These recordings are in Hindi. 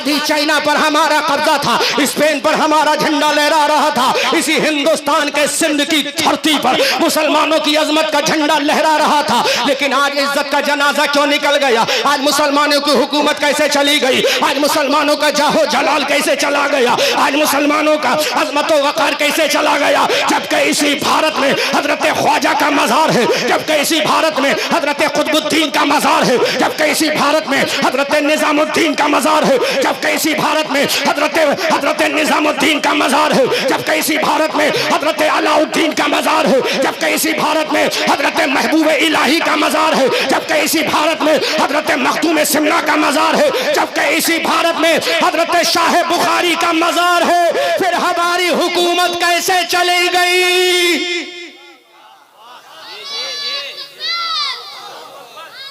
आधी चाइना पर हमारा कब्जा था, स्पेन पर हमारा झंडा लहरा रहा था, इसी हिंदुस्तान के सिंध की धरती पर मुसलमानों की अजमत का झंडा लहरा रहा था। लेकिन आज इज्जत का जनाजा क्यों निकल गया? आज मुसलमानों की हुकूमत कैसे चली गई? आज मुसलमानों का जाहो जलाल कैसे चला गया? आज मुसलमानों का अजमत व वक़ार कैसे चला गया? जबकि इसी भारत में हजरत ख्वाजा का मज़ार है, जबकि इसी भारत में हजरत कुतुबुद्दीन का मज़ार है, जबकि इसी भारत में हजरत निजामुद्दीन का मज़ार है, जबकि इसी भारत में हजरत निजामुद्दीन का मज़ार है, जबकि इसी भारत में हजरत अलाउद्दीन का मज़ार है, जबकि इसी भारत में हजरत महबूब इलाही का मज़ार है, जबकि इसी भारत में हजरत मखदूम सिमना का मज़ार है, जबकि इसी भारत में हजरत शाह बुखारी का मज़ार है। फिर हमारी हुकूमत कैसे चली गई?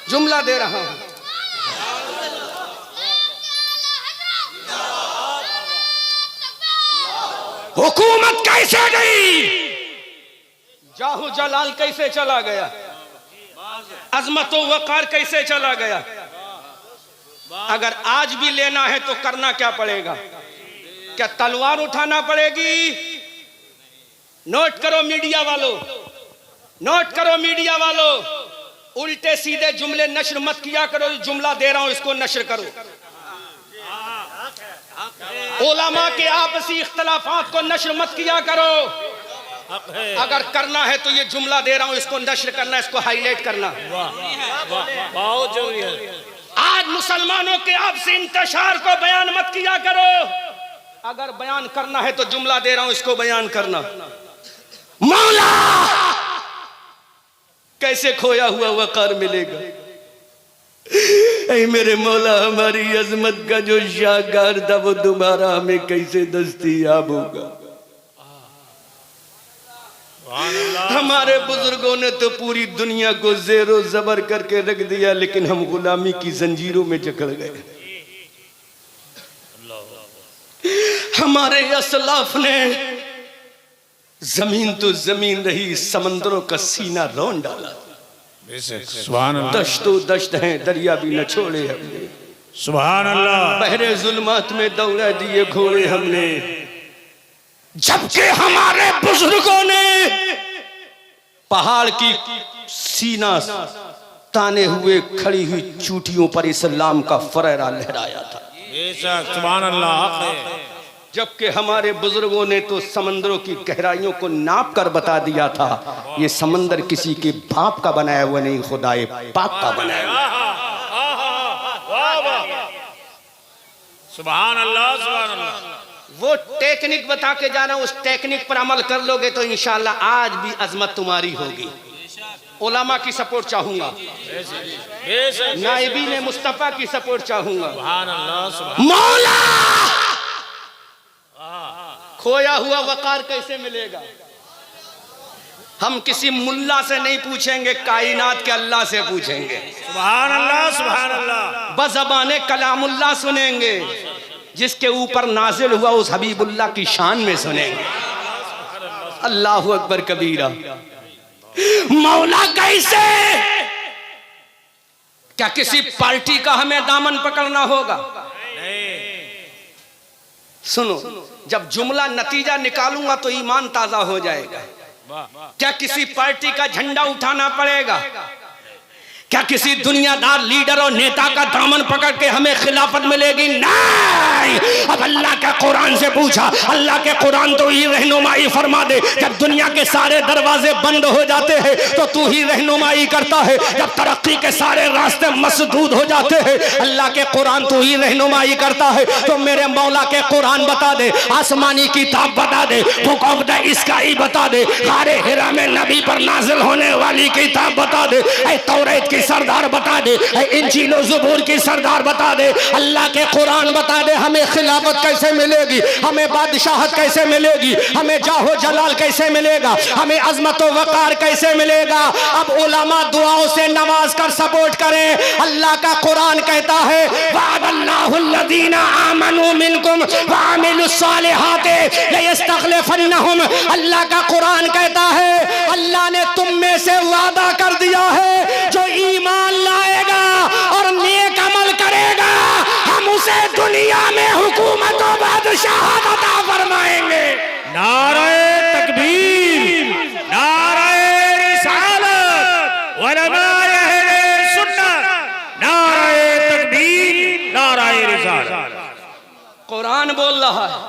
जुमला दे रहा हूं, हुकूमत कैसे गई? जाहू जलाल कैसे चला गया? अजमत व वक़ार कैसे चला गया? अगर आज भी लेना है तो करना क्या पड़ेगा? क्या तलवार उठाना पड़ेगी? नोट करो मीडिया वालों, नोट करो मीडिया वालों, उल्टे सीधे जुमले नशर मत किया करो। जुमला दे रहा हूं, इसको नशर करो। उलमा के आपसी इख्तलाफात को नशर मत किया करो। अगर करना है तो ये जुमला दे रहा हूं, इसको नशर करना, इसको हाईलाइट करना बहुत जरूरी है। आज मुसलमानों के आपसी इंतशार को बयान मत किया करो। अगर बयान करना है तो जुमला दे रहा हूं, इसको बयान करना। मौला कैसे खोया हुआ वक़ार मिलेगा? ऐ मेरे मौला, हमारी अजमत का जो शाहकार था वो दोबारा हमें कैसे दस्तयाब होगा? हमारे बुजुर्गों ने तो पूरी दुनिया को ज़ेरो ज़बर करके रख दिया, लेकिन हम गुलामी की जंजीरों में जकड़ गए। हमारे असलाफ ने जमीन तो जमीन रही, समंदरों का सीना रौंद डाला। दश्तो दश्त हैं, दरिया भी न छोड़े हमने। सुभान अल्लाह। बहरे जुल्मात में दौड़ा दिए घोड़े हमने। जबकि हमारे बुजुर्गों ने पहाड़ की सीना ताने हुए खड़ी हुई चूटियों पर इस्लाम का फरेरा लहराया था। सुभान अल्लाह। जबकि हमारे बुजुर्गों ने तो समंदरों की गहराइयों को नाप कर बता दिया था, ये समंदर किसी के बाप का बनाया हुआ नहीं, खुदाए पाक का बनाया हुआ। सुभान अल्लाह, सुभान अल्लाह। वो टेक्निक बता के जाना, उस टेक्निक पर अमल कर लोगे तो इंशाल्लाह आज भी अजमत तुम्हारी होगी। उलमा की सपोर्ट चाहूंगा, नाइबीन मुस्तफा की सपोर्ट चाहूंगा। मौला खोया हुआ वक़ार कैसे मिलेगा? हम किसी मुल्ला से नहीं पूछेंगे, कायनात के अल्लाह से पूछेंगे। सुभान अल्लाह, सुभान अल्लाह। बज़बाने कलामुल्लाह सुनेंगे, जिसके ऊपर नाजिल हुआ उस हबीबुल्लाह की शान में सुनेंगे। अल्लाहु अकबर कबीरा। मौला कैसे? क्या किसी पार्टी का हमें दामन पकड़ना होगा? सुनो, जब जुमला नतीजा निकालूंगा तो ईमान ताजा हो जाएगा। क्या किसी पार्टी का झंडा उठाना पड़ेगा? क्या किसी दुनियादार लीडर और नेता का दामन पकड़ के हमें खिलाफत मिलेगी? नहीं। अब अल्लाह के कुरान से पूछा, अल्लाह के कुरान तो ही रहनुमाई फरमा दे। जब दुनिया के सारे दरवाजे बंद हो जाते हैं तो तू ही रहनुमाई करता है। जब तरक्की के सारे रास्ते मसदूद हो जाते हैं, अल्लाह के कुरान तू ही रहनुमाई करता है। तो मेरे मौला के कुरान बता दे, आसमानी किताब बता दे, बुक ऑफ द स्काई बता दे, गारे हिरा में नबी पर नाजिल होने वाली किताब बता दे, तौरात की सरदार बता दे, इंजील और ज़बूर की सरदार बता दे, अल्लाह के कुरान बता दे। हमें खिलाफत कैसे मिलेगी? हमें बादशाहत कैसे मिलेगी? हमें जाहो जलाल कैसे मिलेगा? हमें अजमत व वक़ार कैसे मिलेगा? अब उलमा दुआओं से नवाज कर सपोर्ट करें। अल्लाह का कुरान कहता है, वअदल्लाहुल्लज़ीना आमनू मिनकुम वअमिलुस्सालिहाति लयस्तखलिफन्नहुम। अल्लाह का कुरान कहता है, अल्लाह ने तुम में से वादा कर दिया है, जो ईमान लाएगा और नेक अमल करेगा हम उसे दुनिया दुनिया में हुकूमत और बादशाहत अता फरमाएंगे। नारे तकबीर, नारे रिसालत, उलमाए अहले सुन्नत, नारे तकबीर, नारे रिसालत। कुरान बोल रहा है,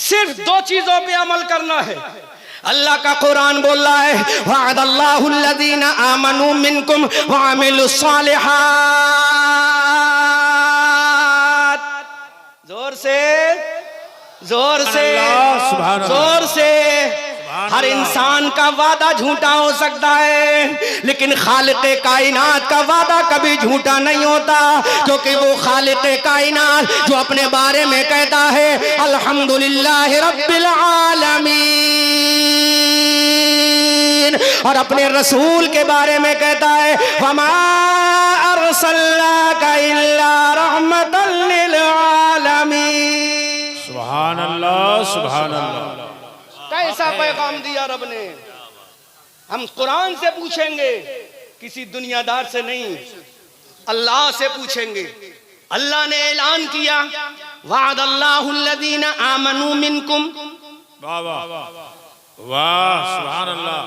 सिर्फ दो चीजों पे अमल करना है। अल्लाह का कुरान बोल रहा है, वअदल्लाहुल्लज़ीना आमनू मिनकुम व अमिलुस्सालिहात। जोर से, जोर से, जोर से। हर इंसान का वादा झूठा हो सकता है, लेकिन खालिक़े कायनात का वादा कभी झूठा नहीं होता, क्योंकि वो खालिक़े कायनात जो अपने बारे में कहता है अल्हम्दुलिल्लाहि रब्बिल आलमीन, और अपने रसूल के बारे में कहता है वमा अरसलनाका इल्ला रहमतल लिल आलमीन। सुभान अल्लाह, सुभान अल्लाह। कैसा पैगाम दिया रब ने। हम कुरान से पूछेंगे, किसी दुनियादार से नहीं, अल्लाह से पूछेंगे। अल्लाह ने ऐलान किया, वअदल्लाहुल्लज़ीना आमनू मिनकुम। वाह वाह वाह, सुभान अल्लाह।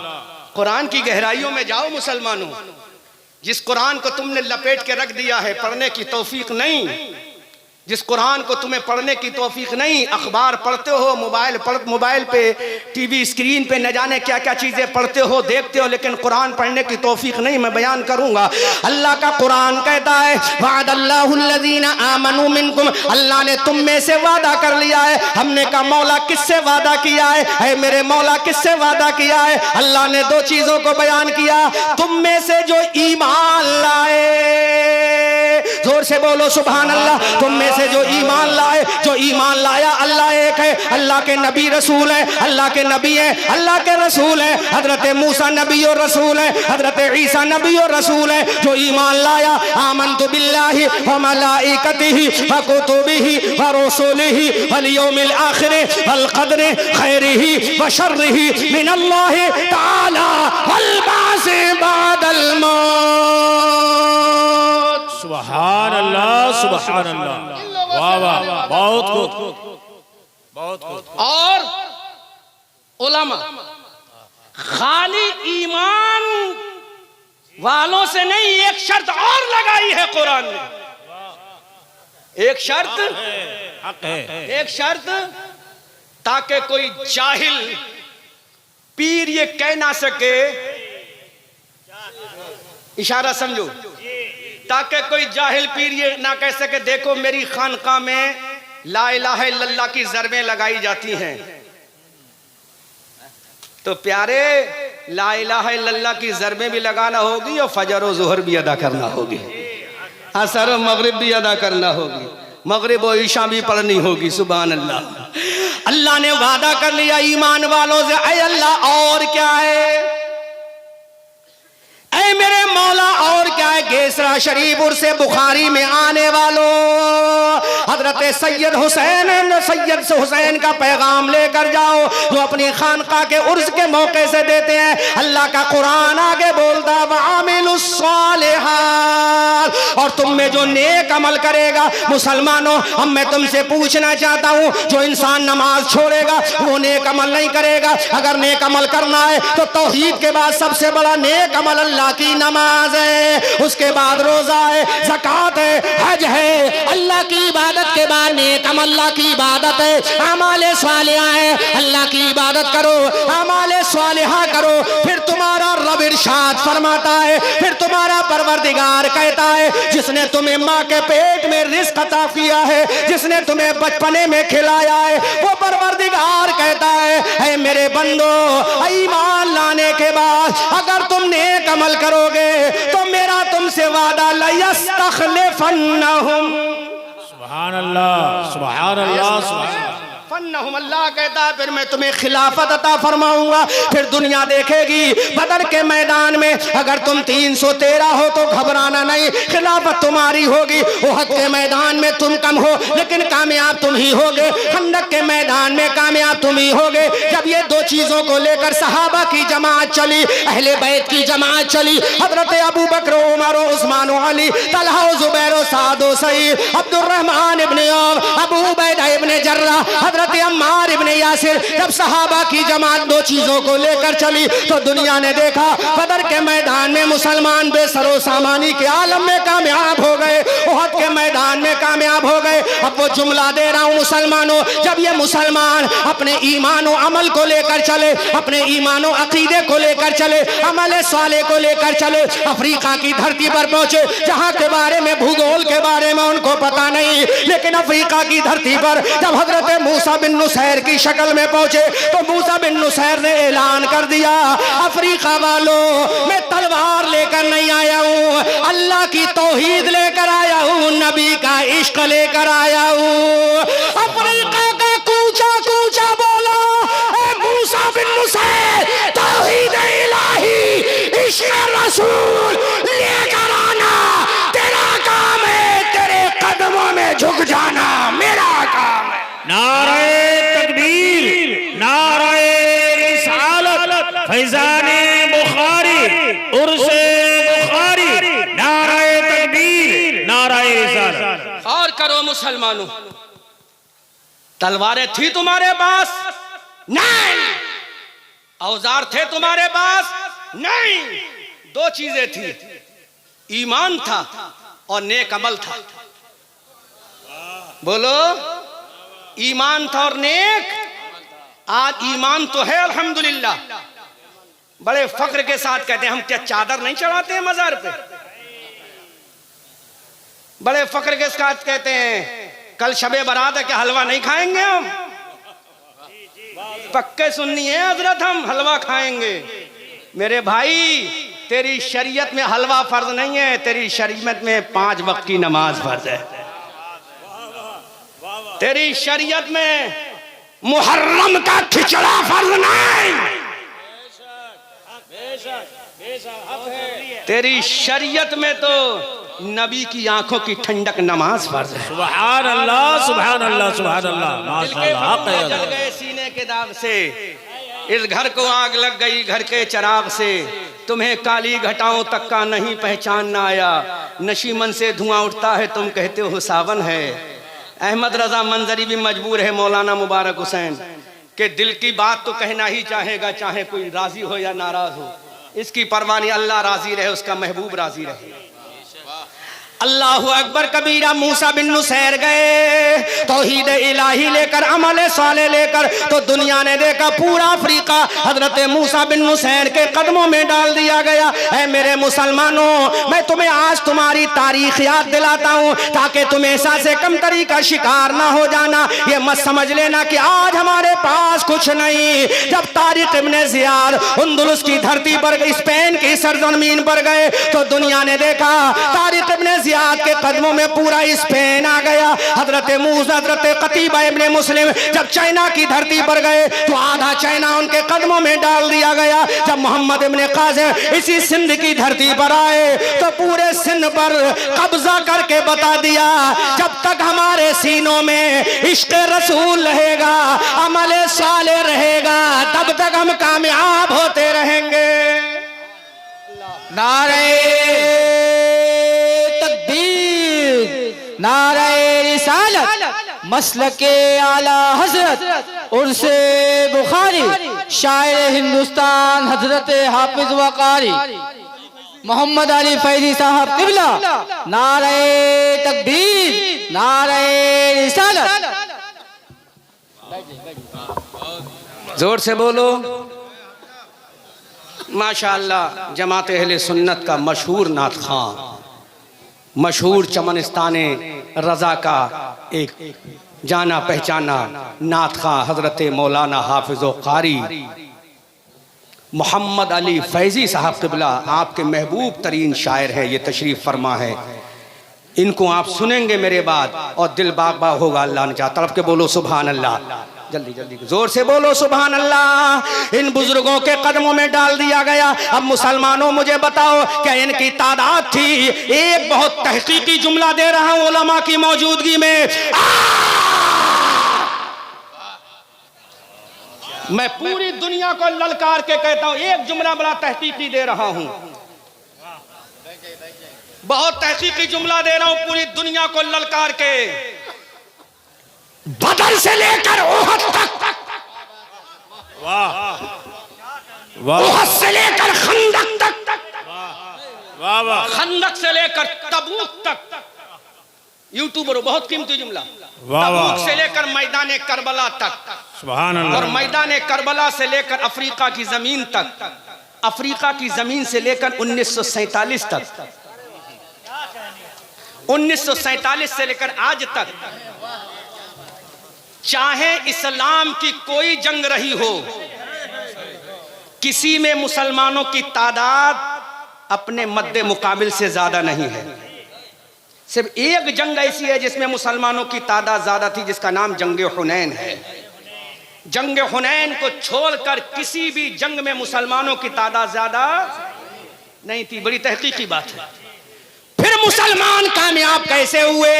कुरान की गहराइयों में जाओ मुसलमानों। जिस कुरान को तुमने लपेट के रख दिया है, पढ़ने की तौफीक नहीं, जिस कुरान को तुम्हें पढ़ने की तौफीक नहीं, अखबार पढ़ते हो, मोबाइल पे टीवी स्क्रीन पे न जाने क्या क्या चीज़ें पढ़ते हो, देखते हो, लेकिन कुरान पढ़ने की तौफीक नहीं। मैं बयान करूंगा। अल्लाह का कुरान कहता है वअदल्लाहुल्लज़ीना आमनू मिनकुम, अल्लाह ने तुम में से वादा कर लिया है। हमने कहा मौला किससे वादा किया है? मेरे मौला किससे वादा किया है? अल्लाह ने दो चीज़ों को बयान किया, तुम में से जो ईमान लाए, जोर से बोलो सुभान अल्लाह, तुम में से जो ईमान लाए, जो ईमान लाया। अल्लाह एक है, अल्लाह के नबी रसूल है, अल्लाह के नबी है, अल्लाह के रसूल है। हजरत मूसा नबी और रसूल है, हजरत ईसा नबी और रसूल है। जो ईमान लाया, आमन्तु बिल्लाहि व मलाइकतिहि व कुतुबिहि व रुसुलिहि वल यौमिल आखिर वल क़द्रि खैरिहि व शर्रिहि मिनल्लाहि तआला वल बासी बादल मौत। सुभान अल्लाह, सुभान अल्लाह। वाह वाह, बहुत खूब, बहुत खूब। और उलमा खाली ईमान वालों से नहीं, एक शर्त और लगाई है कुरान ने। एक शर्त, एक शर्त, ताकि कोई जाहिल पीर ये कह ना सके, इशारा समझो, ताकि कोई जाहिल पीर ये ना कह सके देखो मेरी खानका में ला इलाहा इल्लल्लाह की ज़रबें लगाई जाती हैं। तो प्यारे, ला इलाहा इल्लल्लाह की ज़रबें भी लगाना होगी और फजर और ज़ुहर भी अदा करना होगी, असर और मगरिब भी अदा करना होगी, मगरिब और ईशा भी पढ़नी होगी। सुभान अल्लाह। अल्लाह ने वादा कर लिया ईमान वालों से, ऐ अल्लाह और क्या है, ऐ मेरे मौला और क्या है। गेसरा शरीफ उर्से बुखारी में आने वालों, हजरत सैयद हुसैन का पैगाम लेकर जाओ, जो अपनी खानका के उर्स के मौके से देते हैं। अल्लाह का कुरान आगे बोलता वअमिलुस्सालिहात, और तुम में जो नेक अमल करेगा। मुसलमानों, अब मैं तुमसे पूछना चाहता हूँ, जो इंसान नमाज छोड़ेगा वो नेक अमल नहीं करेगा। अगर नेक अमल करना है तो तौहीद के बाद सबसे बड़ा नेक अमल अल्लाह की नमाज है, उसके बाद रोजा है, ज़कात है, हज है। अल्लाह की इबादत के बाद नेक अमल अल्लाह की इबादत है, अमाले सालिहा है। अल्लाह की इबादत करो, अमाले सालिहा करो, फिर तुम्हारा रब इरशाद फरमाता है, फिर तुम्हारा परवरदिगार कहता है, जिसने तुम्हें माँ के पेट में रिज़्क़ अता किया है, जिसने तुम्हें बचपने में खिलाया है, वो परवरदिगार कहता है, ऐ मेरे बंदो, ईमान लाने के बाद अगर तुम नेक अमल करोगे तो मेरा तुमसे वादा लयस्तखलिफन्नहुम। सुभान अल्लाह, सुभान अल्लाह, सुभान अल्लाह। लाउतियन्नहुम, अल्लाह कहता है फिर मैं तुम्हें खिलाफत अता फरमाऊंगा। फिर दुनिया देखेगी बदर के मैदान में अगर तुम 313 हो तो घबराना नहीं, खिलाफत तुम्हारी होगी। उहद के मैदान में तुम कम हो लेकिन कामयाब तुम ही होगे, खंदक के मैदान में कामयाब तुम ही होगे। जब ये दो चीजों को लेकर सहाबा की जमात चली, अहले बैत की जमात चली, हजरत Abu Bakr, Umar, Usman, Ali, Talha, Zubair, Saad, Saeed, Abdurrahman इब्ने औफ, अबू उबैदा इब्ने जर्रा, हजरत अम्मार इब्ने यासिर, जब सहाबा की जमात दो चीजों को लेकर चली तो दुनिया ने देखा बदर के मैदान में मुसलमान बेसरो सामानी के आलम में कामयाब हो गए, उहद के मैदान में कामयाब हो गए। अब वो जुमला दे रहा हूं मुसलमानों, जब ये मुसलमान अपने ईमान और अमल को लेकर चले, अपने ईमान और अकीदे को लेकर चले, अमल साले को लेकर चले, अफ्रीका की धरती पर पहुंचे जहां के बारे में, भूगोल के बारे में उनको पता नहीं, लेकिन अफ्रीका की धरती पर जब हजरत मूसा बिन नुसैर की शक्ल में पहुंचे तो मूसा बिन नुसैर ने ऐलान कर दिया, अफ्रीका वालों मैं तलवार लेकर नहीं आया हूं, अल्लाह की तौहीद लेकर आया हूं, नबी का इश्क लेकर आया हूं। अफ्रीका का कूचा कूचा बोलो, ए मूसा बिन नुसैर, तौहीद इलाही, इश्क रसूल लेकर आना तेरा काम है, तेरे कदमों में झुक जाना मेरा काम है। नारे तकबीर, नारे रिसालत, फैज़ाने बुखारी, उर्से बुखारी, नारे तकबीर, नारे रिसालत। और करो मुसलमानों, तलवारें थी तुम्हारे पास? नहीं। औजार थे तुम्हारे पास? नहीं। दो चीजें थी, ईमान था और नेक अमल था। बोलो, ईमान था और नेक। आज ईमान तो है अल्हम्दुलिल्लाह, बड़े फक्र के साथ कहते हैं हम क्या चादर नहीं चढ़ाते हैं मजार पे, बड़े फक्र के साथ कहते हैं कल शबे बारात है क्या हलवा नहीं खाएंगे हम? पक्के सुन्नी है हजरत, हम हलवा खाएंगे। मेरे भाई तेरी शरीयत में हलवा फर्ज नहीं है, तेरी शरीयत में 5 वक्त की नमाज फर्ज है। तेरी शरीयत में मुहर्रम का खिचड़ा फर्ज नहीं, तेरी शरीयत में तो नबी की आंखों की ठंडक नमाज फर्ज है। सुभान अल्लाह, सुभान अल्लाह, सुभान अल्लाह, माशाअल्लाह। जल गए सीने के दाग से, इस घर को आग लग गई घर के चराग से, तुम्हें काली घटाओं तक का नहीं पहचानना आया, नशीमन से धुआं उठता है तुम कहते हो सावन है। अहमद रजा मंजरी भी मजबूर है मौलाना मुबारक हुसैन के दिल की बात तो कहना ही चाहेगा, चाहे कोई राजी हो या नाराज हो, इसकी परवाह नहीं, अल्लाह राजी रहे, उसका महबूब राजी रहे। अल्लाहु अकबर कबीरा। मूसा बिन नुसैर गए तौहीद इलाही लेकर, अमल साले लेकर, तो दुनिया ने देखा पूरा अफ्रीका हजरत मूसा बिन नुसैर के कदमों में डाल दिया गया। ऐ मेरे मुसलमानों, मैं तुम्हें आज तुम्हारी तारीख याद दिलाता हूँ ताकि तुम ऐसा से कमतरी का शिकार ना हो जाना। ये मत समझ लेना कि आज हमारे पास कुछ नहीं। जब तारिक इब्ने ज़ियाद अंदलुस की धरती पर, स्पेन की सरजमीन पर गए तो दुनिया ने देखा तारिक इब्ने ज़ियाद के कदमों में पूरा स्पेन आ गया। हजरत मूसा, हजरत कतीबा इब्ने मुस्लिम जब चाइना की धरती पर गए तो आधा चाइना उनके कदमों में डाल दिया गया। जब मोहम्मद इब्ने कासिम इसी सिंध की धरती पर आए तो पूरे सिंध पर कब्जा करके बता दिया, जब तक हमारे सीनों में इश्क रसूल रहेगा, अमल साले रहेगा, तब तक हम कामयाब होते रहेंगे। नारे नारे रिसालत, मसलके आला हजरत, उर्से बुखारी, शायर हिंदुस्तान हजरत हाफिज वकारी मोहम्मद अली फैजी साहब किबला। नारे तकबीर, नारे रिसालत। जोर से बोलो माशाअल्लाह। जमात अहले सुन्नत का मशहूर नात खां, मशहूर चमनिस्ताने रजा का एक जाना पहचाना नात खां हजरत मौलाना हाफिज़ कारी मोहम्मद अली फैजी साहब क़िबला, आपके महबूब तरीन शायर हैं, ये तशरीफ़ फरमा है। इनको आप सुनेंगे मेरे बाद और दिल बाग बाग होगा। अल्लाह ने चाहा। तड़प के बोलो सुभान अल्लाह। जल्दी जल्दी जोर से बोलो सुभान अल्लाह। इन बुजुर्गों के कदमों में डाल दिया गया। अब मुसलमानों मुझे बताओ क्या इनकी तादाद थी? एक बहुत तहकीकी जुमला दे रहा हूं उलमा की मौजूदगी में। मैं पूरी दुनिया को ललकार के कहता हूं, एक जुमला बड़ा तहकीकी दे रहा हूं, बहुत तहकीकी जुमला दे रहा हूं पूरी दुनिया को ललकार के। बदर से लेकर ओहद तक, वाह वाह, ओहद से लेकर खंदक तक, वाह वाह, खंदक से लेकर तबूक तक। यूट्यूबर बहुत कीमती जुमला। वाह वाह, तबूक से लेकर मैदान करबला तक, सुभान अल्लाह, और मैदान करबला से लेकर अफ्रीका की जमीन तक, अफ्रीका की जमीन से लेकर 1947 तक, 1947 से लेकर आज तक, चाहे इस्लाम की कोई जंग रही हो, किसी में मुसलमानों की तादाद अपने मद्दे मुकाबिल से ज्यादा नहीं है। सिर्फ एक जंग ऐसी है जिसमें मुसलमानों की तादाद ज्यादा थी, जिसका नाम जंग हुनैन है। जंग हुनैन को छोड़कर किसी भी जंग में मुसलमानों की तादाद ज्यादा नहीं थी। बड़ी तहकीकी बात है। फिर मुसलमान कामयाब कैसे हुए?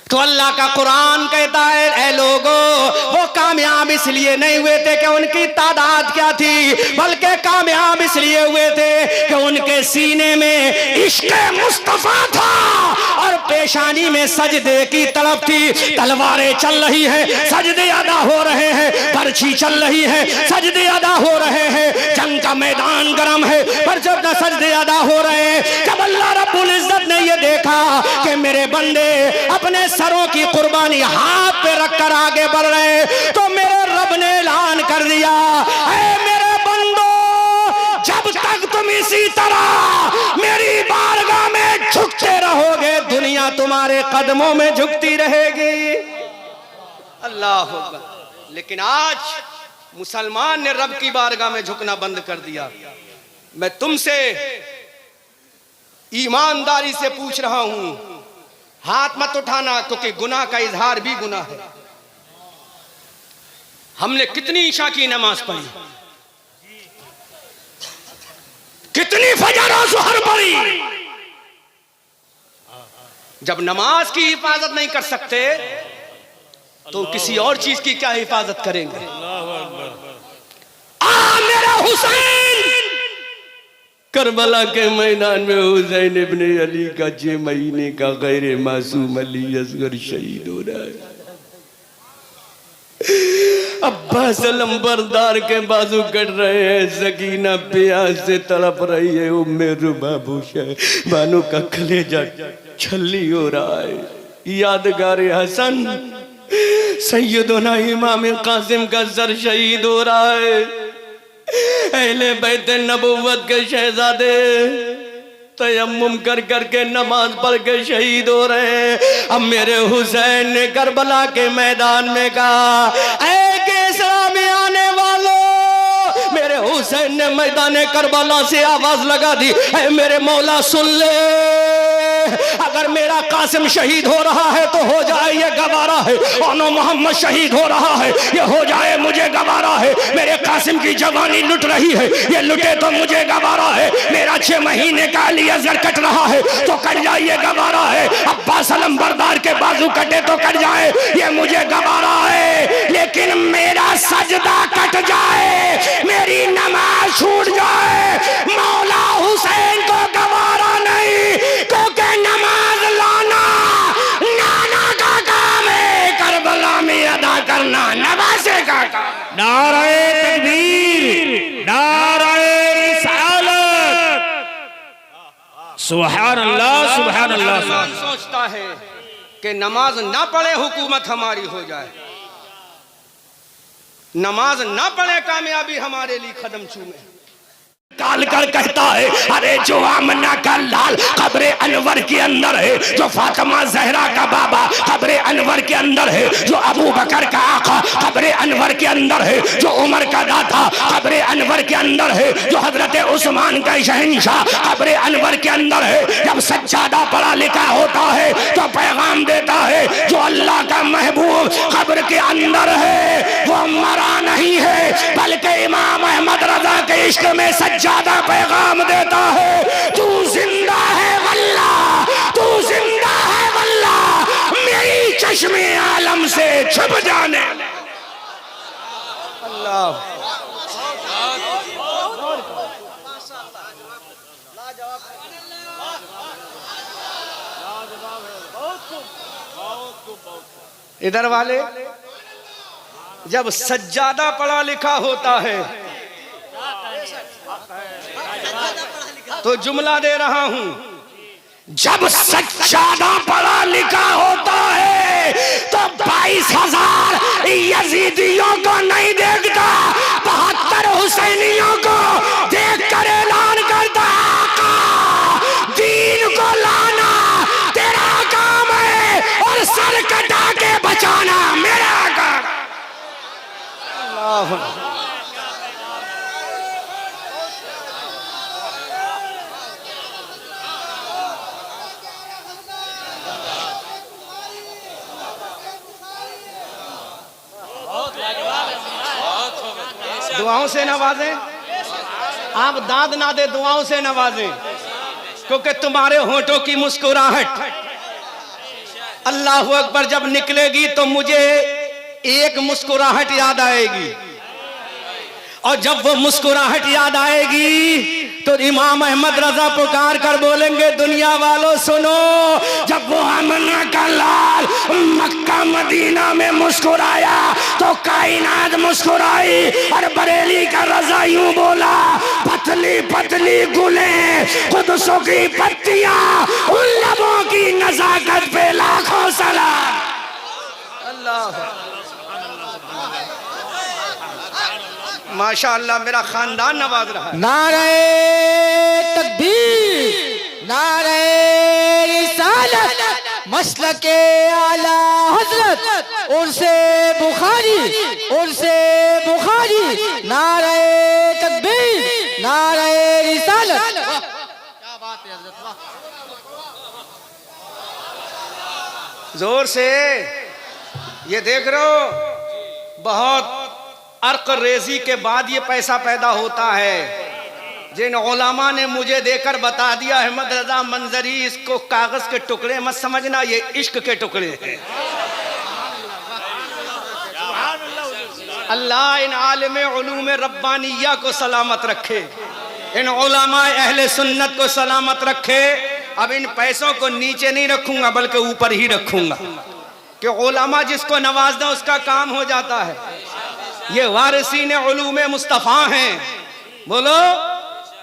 तो अल्लाह का कुरान कहता है, ऐ लोगों, वो कामयाब इसलिए नहीं हुए थे कि उनकी तादाद क्या थी, बल्कि कामयाब इसलिए हुए थे कि उनके सीने में इश्क़ मुस्तफा था और पेशानी में सजदे की तड़प थी। तलवारें चल रही हैं, सजदे अदा हो रहे हैं, बर्छी चल रही है, सजदे अदा हो रहे हैं, जंग का मैदान गर्म है, पर जब न सजदे अदा हो रहे हैं, जब अल्लाह रब्बुल इज्जत ने ये देखा कि मेरे बंदे अपने सरों की कुर्बानी हाथ पे रखकर आगे बढ़ रहे, तो मेरे रब ने ऐलान कर दिया, ऐ मेरे बंदो, जब तक तुम इसी तरह मेरी बारगाह में झुकते रहोगे, दुनिया तुम्हारे कदमों में झुकती रहेगी। अल्लाह अकबर। लेकिन आज मुसलमान ने रब की बारगाह में झुकना बंद कर दिया। मैं तुमसे ईमानदारी से पूछ रहा हूं, हाथ मत उठाना, क्योंकि गुनाह का इजहार भी गुनाह है। हमने कितनी ईशा की नमाज पढ़ी, कितनी फजर और ज़ुहर पढ़ी, जब नमाज की हिफाजत नहीं कर सकते तो किसी और चीज की क्या हिफाजत करेंगे? मेरा हुसैन करबला के मैदान में हुसैन इब्ने अली का 6 महीने का गैर मासूम अली असगर शहीद हो रहा है। अब्बास अलंबरदार के बाजू कट रहे हैं, सकीना प्यास से तड़प रही है, उम्मे रुबाबूशा बानो का कलेजा छल्ली हो रहा है। यादगार हसन सैयदना इमाम कासिम का सर शहीद हो रहा है। अहले बैत नबुव्वत के शहजादे तयम्मुम कर करके नमाज पढ़ के शहीद हो रहे हैं। अब मेरे हुसैन ने करबला के मैदान में कहा, ऐ केसरा में आने वालों, मेरे हुसैन ने मैदान करबला से आवाज लगा दी, ऐ मेरे मौला सुन ले, अगर मेरा कासिम शहीद हो रहा है तो हो जाए ये गवारा है, ओनो मोहम्मद शहीद हो रहा है ये हो जाए मुझे गवारा है, मेरे कासिम की जवानी लुट रही है ये लुटे तो मुझे गवारा है, मेरा 6 महीने का अली असगर कट रहा है तो कट जाए ये गवारा है, अब्बास अलंबरदार के बाजू कटे तो कट जाए ये मुझे गवारा है, लेकिन मेरा सजदा कट जाए, मेरी नमाज छूट जाए, मौला हुसैन को गवारा नहीं, क्योंकि नमाज लाना नाना का काम है, करबला में अदा करना नवासे का काम। नारे तकबीर, नारे रिसालत, सुभान अल्लाह, सुभान अल्लाह। सोचता है कि नमाज ना पढ़े हुकूमत हमारी हो जाए, नमाज ना पढ़े कामयाबी हमारे लिए कदम चूमे। काल कर कहता है, अरे जो आमना का लाल कब्रे अनवर के अंदर है, जो फातिमा जहरा का बाबा कब्रे अनवर के अंदर है, जो अबू बकर का आका कब्रे अनवर के अंदर है, जो उमर का दाता कब्रे अनवर के अंदर है, जो हजरत उस्मान का शहंशाह कब्रे अनवर के अंदर है। जब सज्जादा पढ़ा लिखा होता है तो पैगाम देता है, जो अल्लाह का महबूब महबूब कब्र के अंदर है, वो मरा नहीं है, बल्कि इमाम अहमद रजा के इश्क में सज्जादा पैगाम देता है, तू जिंदा है वल्लाह, तू जिंदा है वल्लाह, मेरी चश्मे आलम से छुप जाने। अल्लाह इधर वाले जब सज्जादा पढ़ा लिखा होता है तो जुमला दे रहा हूं, जब सज्जादा पढ़ा लिखा होता है तो 22,000 यजीदियों को नहीं देखता, 72 हुसैनियों को देख कर ऐलान करता, आका दीन को लाना तेरा काम है और सर कटा के बचाना मेरा काम। अल्लाह दुआओं से नवाजें, आप दाद ना दे, दुआओं से नवाजें, क्योंकि तुम्हारे होठों की मुस्कुराहट अल्लाह अकबर जब निकलेगी तो मुझे एक मुस्कुराहट याद आएगी, और जब वो मुस्कुराहट याद आएगी तो इमाम अहमद रजा पुकार कर बोलेंगे, दुनिया वालों सुनो, जब वो आमना का लाल मक्का मदीना में मुस्कुराया तो कायनात मुस्कुराई, और बरेली का रजा यूं बोला, पतली पतली गुलें कुदसों की पत्तियां, उन लबों की नजाकत पे लाखों सलाम। अल्लाह माशाअल्लाह, मेरा खानदान नवाज रहा है। नारे तकबीर, नारे रिसालत, मसलके आला हजरत उर्से बुखारी, उर्से बुखारी, नारे तकबीर, नारे रिसालत। क्या बात है हजरत, वाह। जोर से ये देख रहे हो, बहुत अर्क रेजी के बाद ये पैसा पैदा होता है। जिन उलमा ने मुझे देकर बता दिया, अहमद रजा मंजरी इसको कागज के टुकड़े मत समझना, ये इश्क के टुकड़े हैं। अल्लाह इन आलिम उलूम रब्बानिया को सलामत रखे, इन उलमा अहले सुन्नत को सलामत रखे। अब इन पैसों को नीचे नहीं रखूंगा बल्कि ऊपर ही रखूंगा, कि उलमा जिसको नवाजना उसका काम हो जाता है। ये वारिसीन उलूम मुस्तफ़ा हैं। बोलो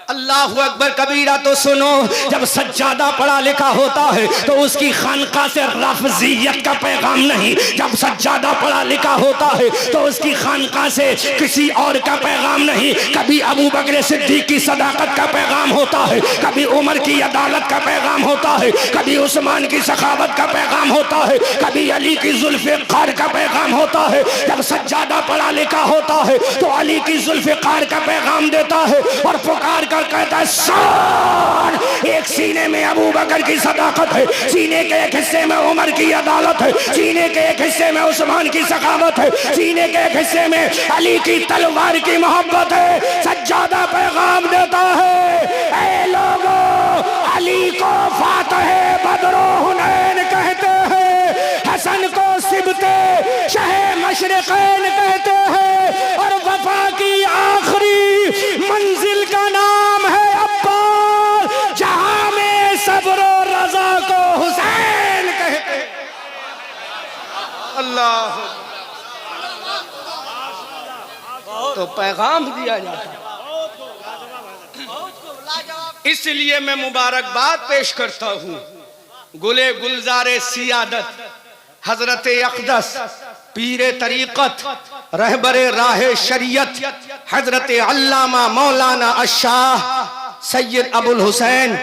अल्लाहु अकबर कबीरा। तो सुनो, जब सज्जादा पढ़ा लिखा होता है तो उसकी खानका से लफ्ज़ियत का पैगाम नहीं, जब सज्जादा पढ़ा लिखा होता है तो उसकी खानका से किसी और का पैगाम नहीं। कभी अबू बकर सिद्दीक की सदाकत का पैगाम होता है, कभी उमर की अदालत का पैगाम होता है, कभी उस्मान की सखावत का पैगाम होता है, कभी अली की जुल्फ़िकार का पैगाम होता है। जब सज्जादा पढ़ा लिखा होता है तो अली की जुल्फ़िकार का पैगाम देता है और पुकार कहता है, सुन, एक सीने में अबू बकर की सदाकत है, सीने के एक हिस्से में उमर की अदालत है, सीने के एक हिस्से में उस्मान की सखावत है, सीने के एक हिस्से में अली की तलवार की मोहब्बत है। सज्जादा पैगाम देता है, ऐ लोगों, अली को फातह बदरो हुनैन कहते हैं, हसन को सिबते शहे मशरिक़ैन कहते हैं, और वफा की आखिरी मंजिल का नाम है अब्बास, जहां में सब्र रजा को हुसैन कहते। अल्लाह, तो पैगाम दिया जाता है। इसलिए मैं मुबारकबाद पेश करता हूँ गुले गुलजारे सियादत हजरत अक़दस पीरे तरीक़त रहबरे राहे शरीयत हजरत अल्लामा मौलाना अशाह सैयद अबुल हुसैन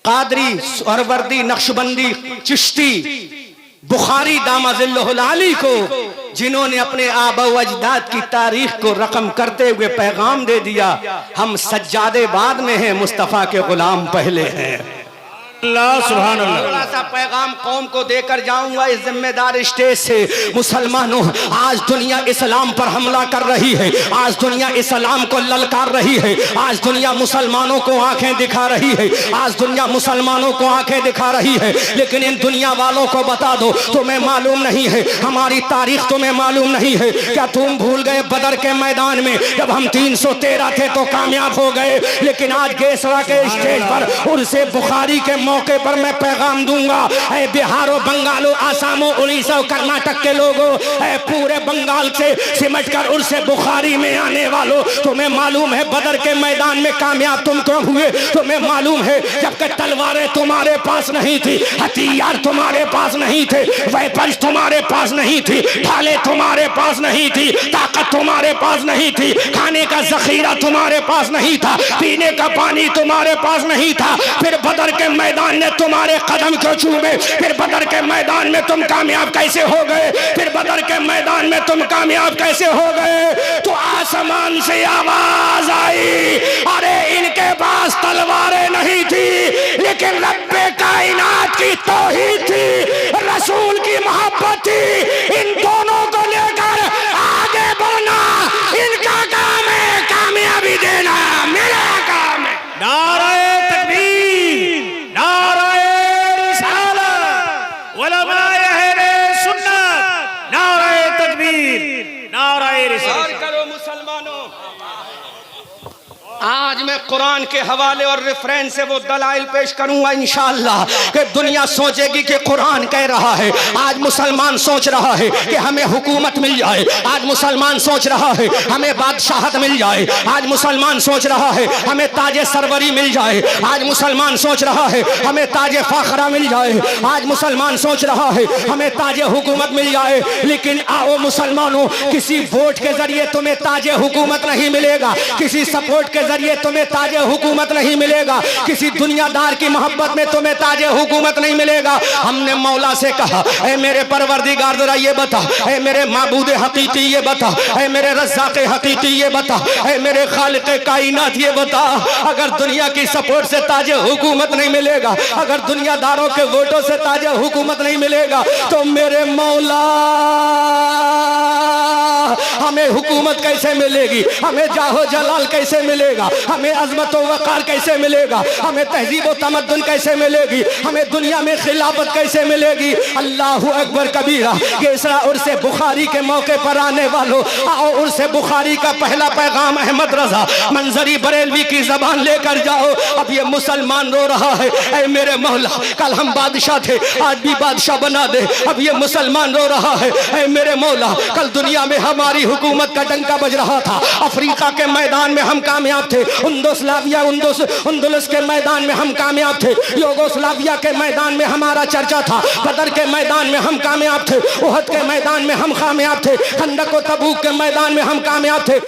कादरी सरवर्दी नक्शबंदी चिश्ती बुखारी दामाजिल्लुहुल आली को, जिन्होंने अपने आबा व अजदाद की तारीख को रकम करते हुए पैगाम दे दिया, हम सज्जादे बाद में हैं, मुस्तफ़ा के गुलाम पहले हैं। अल्लाह सुभान अल्लाह। थोड़ा सा पैगाम कौम को देकर जाऊंगा इस जिम्मेदार स्टेज से। मुसलमानों, आज दुनिया इस्लाम पर हमला कर रही है, आज दुनिया इस्लाम को ललकार रही है, आज दुनिया मुसलमानों को आंखें दिखा रही है, आज दुनिया मुसलमानों को आंखें दिखा रही है। लेकिन इन दुनिया वालों को बता दो, तुम्हें मालूम नहीं है, हमारी तारीख तुम्हें मालूम नहीं है क्या? तुम भूल गए बदर के मैदान में जब हम 313 थे तो कामयाब हो गए। लेकिन आज गेसरा के स्टेज पर उर्से बुखारी के मौके पर मैं पैगाम दूंगा, ऐ बिहारो, बंगालो, आसामो, उड़ीसा, कर्नाटक के लोगों, ऐ पूरे बंगाल से सिमट कर उर्से बुखारी में आने वालों, तुम्हें मालूम है बदर के मैदान में कामयाब तुम क्यों हुए? तुम्हें मालूम है जबकि तलवारें तुम्हारे पास नहीं थी, हथियार तुम्हारे पास नहीं थे, वेपन्स तुम्हारे पास नहीं थी, ढाले तुम्हारे पास नहीं थी, ताकत तुम्हारे पास नहीं थी, खाने का जखीरा तुम्हारे पास नहीं था, पीने का पानी तुम्हारे पास नहीं था। फिर बदर के मैदान ने तुम्हारे कदम क्यों चूमे? फिर बदर के मैदान में तुम कामयाब कैसे हो गए? फिर बदर के मैदान में तुम कामयाब कैसे हो गए? तो आसमान से आवाज आई, अरे इनके पास तलवारें नहीं थी लेकिन रब्बे कायनात की तौहीद थी, रसूल की मोहब्बत थी। इन दोनों को लेकर आगे बढ़ना इनका काम है, कामयाबी देना मेरा काम है। नाराए तकबीर, नाराए रिसालत, उलमाए अहले सुन्नत, नाराए तकबीर, नाराए रिसालत। करो मुसलमानों, आज मैं कुरान के हवाले और रेफरेंस से वो दलाइल पेश करूंगा इंशाअल्लाह कि दुनिया सोचेगी कि कुरान कह रहा है। आज मुसलमान सोच रहा है कि हमें हुकूमत मिल जाए, आज मुसलमान सोच रहा है हमें बादशाहत मिल जाए, आज मुसलमान सोच रहा है हमें ताजे सरवरी मिल जाए, आज मुसलमान सोच रहा है हमें ताजे फाखरा मिल जाए, आज मुसलमान सोच रहा है हमें ताजे हुकूमत मिल जाए। लेकिन आओ मुसलमानों, किसी वोट के जरिए तुम्हें ताजे हुकूमत नहीं मिलेगा, किसी सपोर्ट के जरिए तुम्हें ताजे हुकूमत नहीं मिलेगा, किसी दुनियादार की मोहब्बत में तुम्हें ताजे हुकूमत नहीं मिलेगा। हमने मौला से कहा, ऐ मेरे परवरदिगार जरा ये बता, ऐ मेरे माबूद हकीकी ये बता, ऐ मेरे रज़्ज़ाक़ हकीकी ये बता, ऐ मेरे खालिक़ कायनात ये बता, अगर दुनिया की सपोर्ट से ताजे हुकूमत नहीं मिलेगा, अगर दुनियादारों के वोटों से ताजे हुकूमत नहीं मिलेगा, तो मेरे मौला हमें हुकूमत कैसे मिलेगी? हमें जाहो जलाल कैसे मिलेगा? हमें अज़मत व वक़ार कैसे मिलेगा? हमें तहजीब व तमद्दुन कैसे मिलेगी? हमें दुनिया में खिलाफत कैसे मिलेगी? अल्लाहु अकबर कबीरा। गेसरा उर्से बुखारी के मौके पर आने वालों, आओ उर्से बुखारी का पहला पैगाम अहमद रजा मंजरी बरेलवी की जबान लेकर जाओ। अब ये मुसलमान रो रहा है, ऐ मेरे मौला कल हम बादशाह थे, आज भी बादशाह बना दे। अब ये मुसलमान रो रहा है, ऐ मेरे मौला कल दुनिया में हमारी हुकूमत का डंका बज रहा था, अफ्रीका के मैदान में हम कामयाब थे, उंदुलस के मैदान में हम कामयाब थे, यूगोस्लाविया के मैदान में हमारा चर्चा था, बदर के मैदान में हम कामयाब थे, उहद के मैदान में हम कामयाब थे, खंदक व तबूक के मैदान में हम कामयाब थे।